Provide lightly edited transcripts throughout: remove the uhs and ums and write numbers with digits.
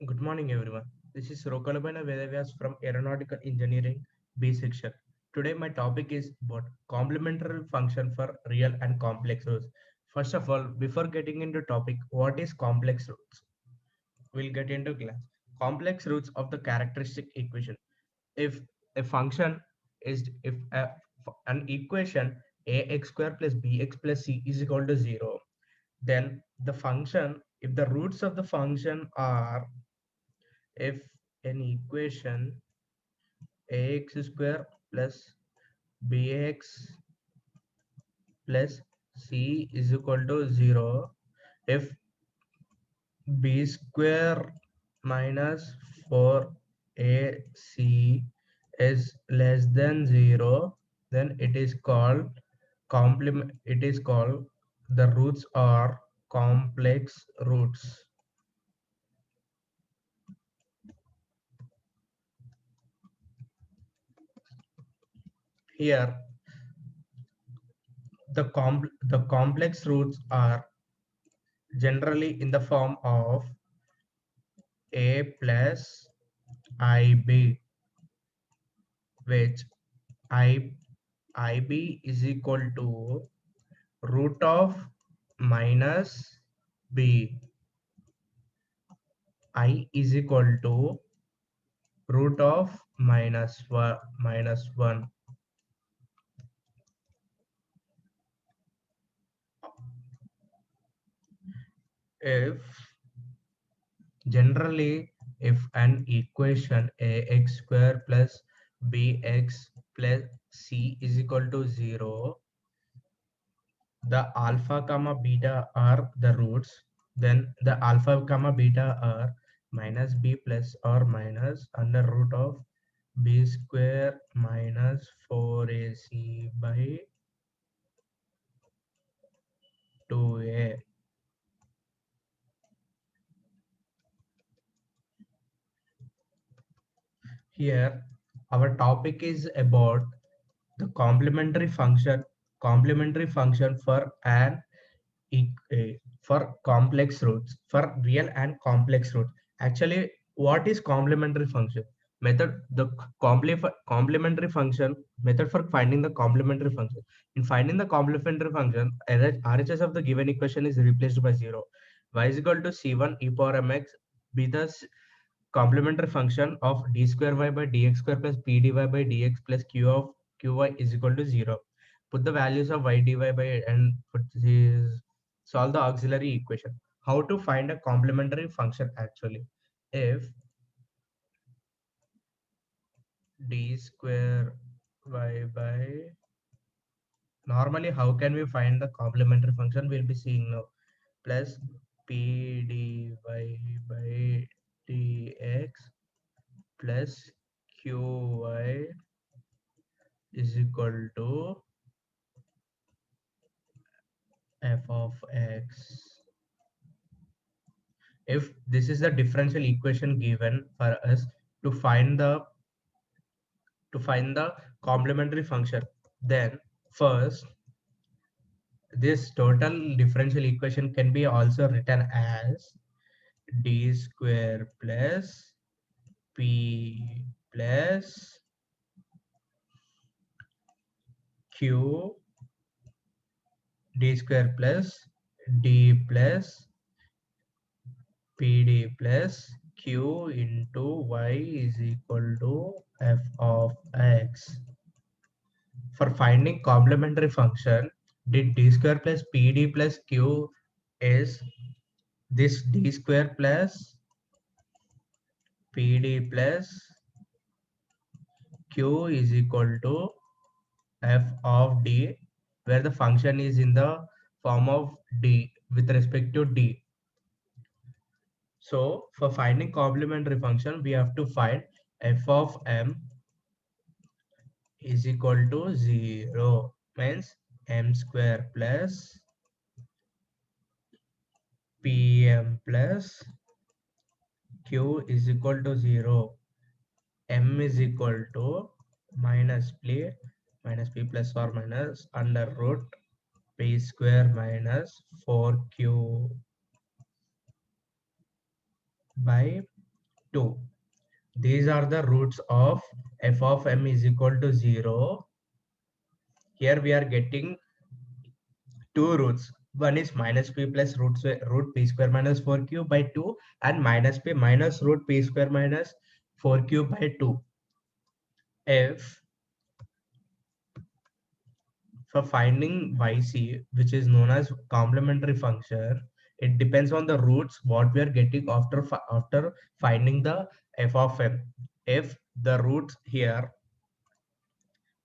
Good morning, everyone. This is Rokalabana Vedavyas from Aeronautical Engineering B section. Today, my topic is about complementary function for real and complex roots. First of all, before getting into topic, what is complex roots? We'll get into class. Complex roots of the characteristic equation. If a function is if an equation ax square plus bx plus c is equal to 0, then the function, if the roots of the function are, if an equation ax square plus bx plus c is equal to 0, if b square minus 4ac is less than 0, then it is called complement, it is called the roots are complex roots. Here the complex roots are generally in the form of a plus ib, which i ib is equal to root of minus b, I is equal to root of minus 1. If generally, if an equation ax square plus bx plus c is equal to 0, the alpha comma beta are the roots, then the alpha comma beta are minus b plus or minus under root of b square minus 4ac by 2a. Here our topic is about the complementary function for an for complex roots, for real and complex root. Actually, what is complementary function? Method, the complementary function method for finding the complementary function. In finding the complementary function, RHS of the given equation is replaced by 0. Y is equal to c1 e power mx be the complementary function of d square y by dx square plus p dy by dx plus q of qy is equal to 0. Put the values of y dy by and put this, solve the auxiliary equation. How to find a complementary function actually? If d square y by, normally how can we find the complementary function? We'll be seeing now, plus p dy by dx plus qy is equal to f of x. If this is the differential equation given for us to find the complementary function, then first this total differential equation can be also written as d square plus p plus q d square plus d plus pd plus q into y is equal to f of x. For finding complementary function, did d square plus pd plus q is this d square plus pd plus q is equal to f of d, where the function is in the form of d with respect to d. So for finding complementary function, we have to find f of m is equal to 0, means m square plus pm plus q is equal to 0. M is equal to minus p plus or minus under root p square minus 4q by these are the roots of f of m is equal to 0. Here we are getting two roots. One is minus p plus root p square minus 4 cube by 2, and minus p minus root p square minus 4 cube by 2. If for finding yc, which is known as complementary function, it depends on the roots what we are getting after finding the f of m. If the roots here,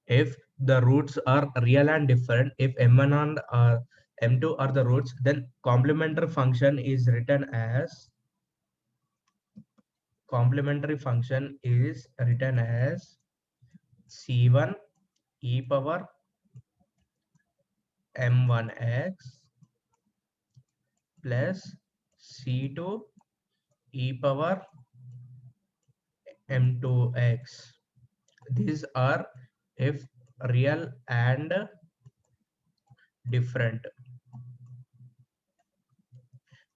if the roots are real and different, if m1 and m2 are the roots, then complementary function is written as c1 e power m1x plus c2 e power m2x. These are if real and different.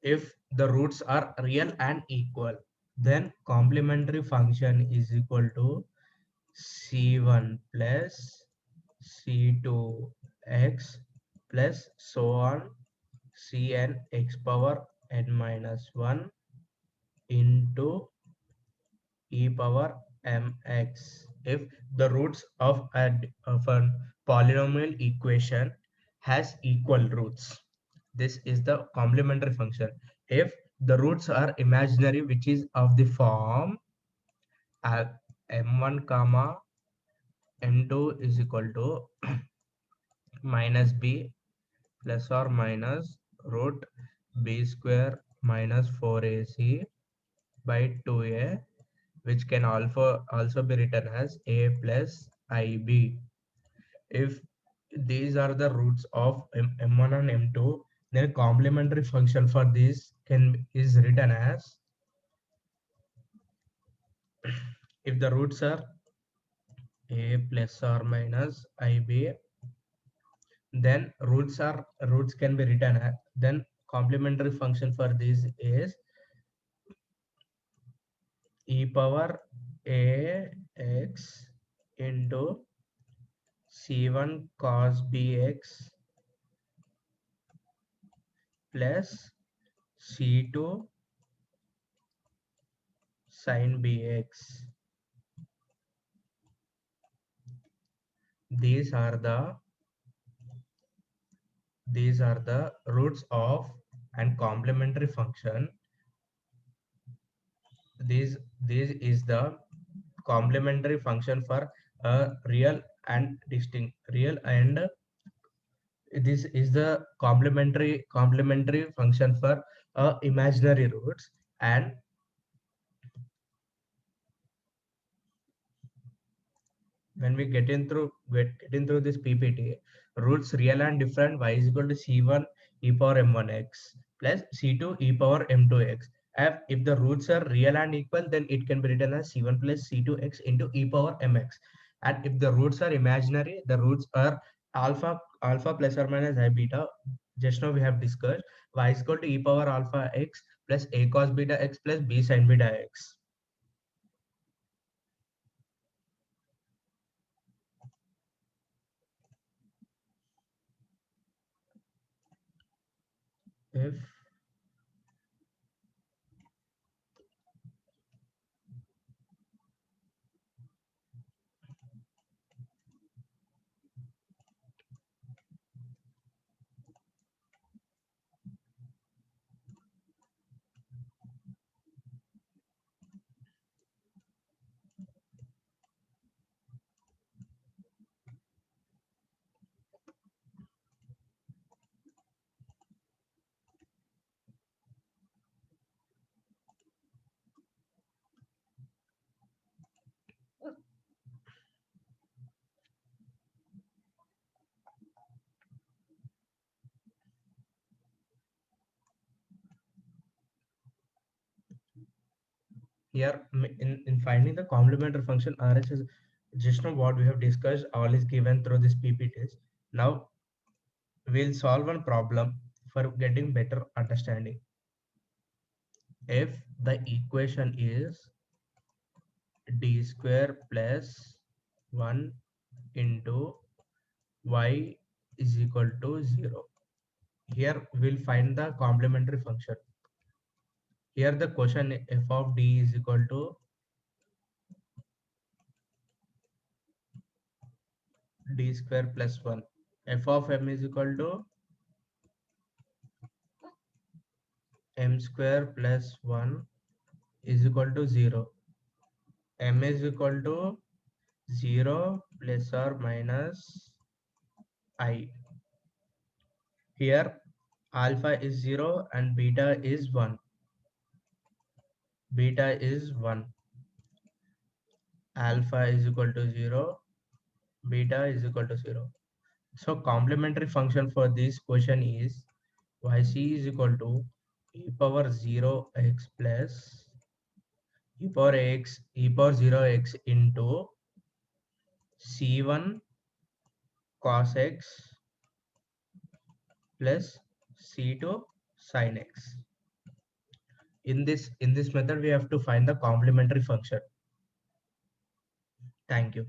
If the roots are real and equal, then complementary function is equal to c1 plus c2x plus so on cn x power n minus 1 into e power mx. If the roots of a polynomial equation has equal roots, this is the complementary function. If the roots are imaginary, which is of the form m1 comma m2 is equal to minus b plus or minus root b square minus 4ac by 2a, which can also be written as a plus ib. If these are the roots of m1 and m2, then complementary function for this is written as, if the roots are a plus or minus ib, then roots can be written as, then complementary function for this is e power a x into c1 cos bx plus c2 sin bx. These are the roots of and complementary function. This is the complementary function for a real and this is the complementary function for imaginary roots. And when we get in through this ppt, roots real and different, y is equal to c1 e power m1x plus c2 e power m2x. If the roots are real and equal, then it can be written as c1 plus c2x into e power mx. And if the roots are imaginary, the roots are alpha plus or minus I beta. Just now we have discussed y is equal to e power alpha x plus a cos beta x plus b sin beta x. If here in finding the complementary function, RHS, just now what we have discussed all is given through this PPTs. Now we'll solve one problem for getting better understanding. If the equation is d square plus 1 into y is equal to 0. Here we'll find the complementary function. Here the question f of d is equal to d square plus 1. F of m is equal to m square plus 1 is equal to 0. M is equal to 0 plus or minus I. Here alpha is 0 and beta is 1. Beta is 1. Alpha is equal to 0. Beta is equal to 0. So complementary function for this question is yc is equal to e power 0x plus e power 0x into c1 cos x plus c2 sin x. In this method we have to find the complementary function. Thank you.